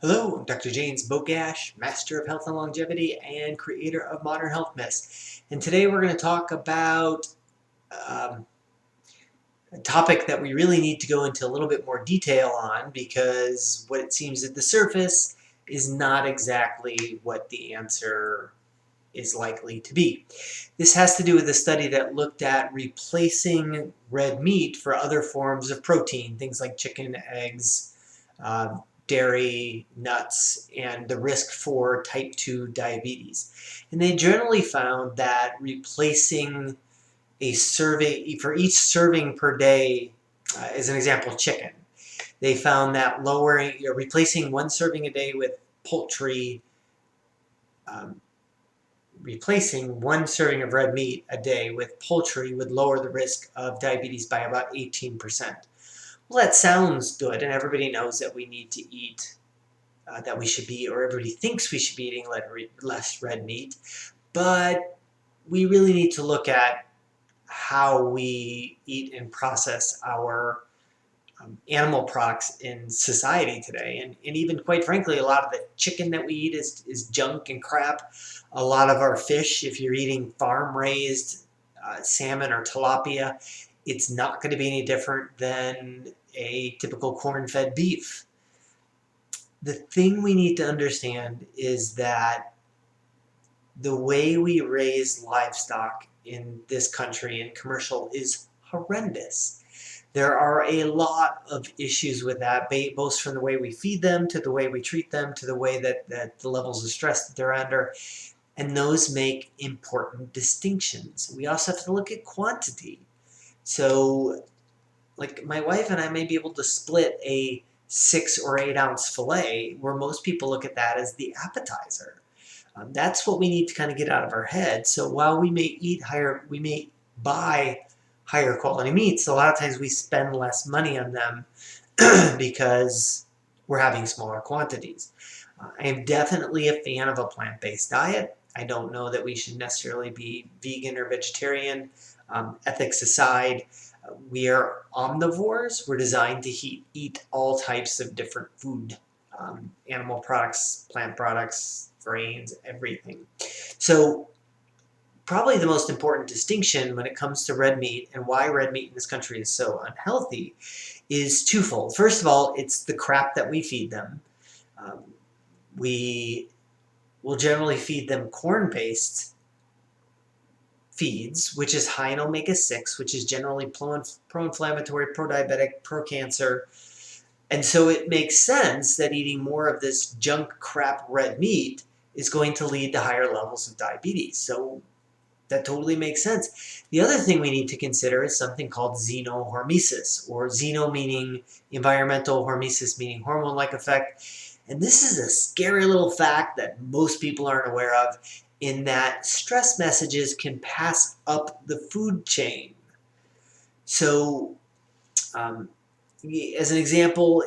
Hello, I'm Dr. James Bogash, Master of Health and Longevity and creator of Modern Health Myths. And today we're going to talk about um, a topic that we really need to go into a little bit more detail on because what it seems at the surface is not exactly what the answer is likely to be. This has to do with a study that looked at replacing red meat for other forms of protein, things like chicken, eggs, uh, dairy, nuts, and the risk for type 2 diabetes. And they generally found that replacing a serving, for each serving per day, as an example, chicken, they found that replacing one serving a day with poultry, um, replacing one serving of red meat a day with poultry would lower the risk of diabetes by about 18%. Well, that sounds good, and everybody knows that we need to eat, that we should be, or everybody thinks we should be eating less red meat, but we really need to look at how we eat and process our animal products in society today. And even quite frankly, a lot of the chicken that we eat is junk and crap. A lot of our fish, if you're eating farm-raised salmon or tilapia, it's not going to be any different than a typical corn-fed beef. The thing we need to understand is that the way we raise livestock in this country and commercial is horrendous. There are a lot of issues with that, both from the way we feed them, to the way we treat them, to the way that the levels of stress that they're under, and those make important distinctions. We also have to look at quantity. So, like, my wife and I may be able to split a 6 or 8 ounce fillet, where most people look at that as the appetizer. That's what we need to kind of get out of our head. So while we may buy higher quality meats, a lot of times we spend less money on them because we're having smaller quantities. I am definitely a fan of a plant-based diet. I don't know that we should necessarily be vegan or vegetarian. Ethics aside, we are omnivores. We're designed to eat all types of different food, animal products, plant products, grains, everything. So probably the most important distinction when it comes to red meat and why red meat in this country is so unhealthy is twofold. First of all, it's the crap that we feed them. Um, we will generally feed them corn-based feeds, which is high in omega-6, which is generally pro-inflammatory, pro-diabetic, pro-cancer. And so it makes sense that eating more of this junk crap red meat is going to lead to higher levels of diabetes. So that totally makes sense. The other thing we need to consider is something called xenohormesis, or xeno meaning environmental, hormesis meaning hormone-like effect. And this is a scary little fact that most people aren't aware of, in that stress messages can pass up the food chain. So, as an example,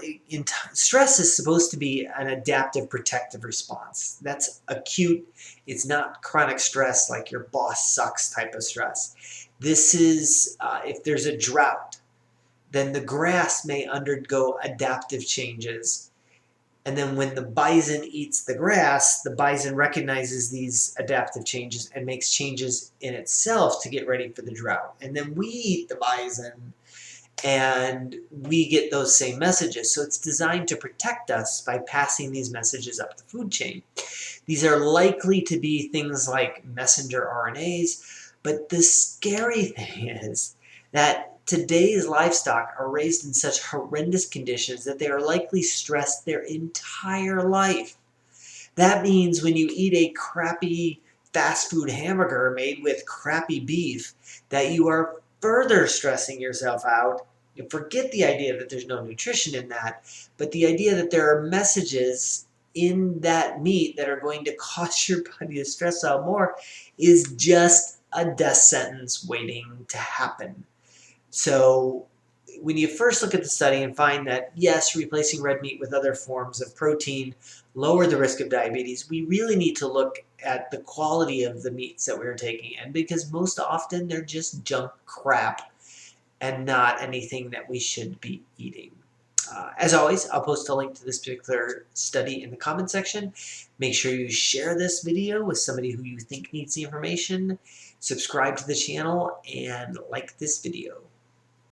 stress is supposed to be an adaptive protective response. That's acute. It's not chronic stress like your boss sucks type of stress. This is, if there's a drought, then the grass may undergo adaptive changes. And then when the bison eats the grass, the bison recognizes these adaptive changes and makes changes in itself to get ready for the drought. And then we eat the bison and we get those same messages. So it's designed to protect us by passing these messages up the food chain. These are likely to be things like messenger RNAs, but the scary thing is that today's livestock are raised in such horrendous conditions that they are likely stressed their entire life. That means when you eat a crappy fast food hamburger made with crappy beef, that you are further stressing yourself out. You forget the idea that there's no nutrition in that, but the idea that there are messages in that meat that are going to cause your body to stress out more is just a death sentence waiting to happen. So when you first look at the study and find that, yes, replacing red meat with other forms of protein lower the risk of diabetes, we really need to look at the quality of the meats that we're taking in, because most often they're just junk crap and not anything that we should be eating. As always, I'll post a link to this particular study in the comment section. Make sure you share this video with somebody who you think needs the information, subscribe to the channel, and like this video.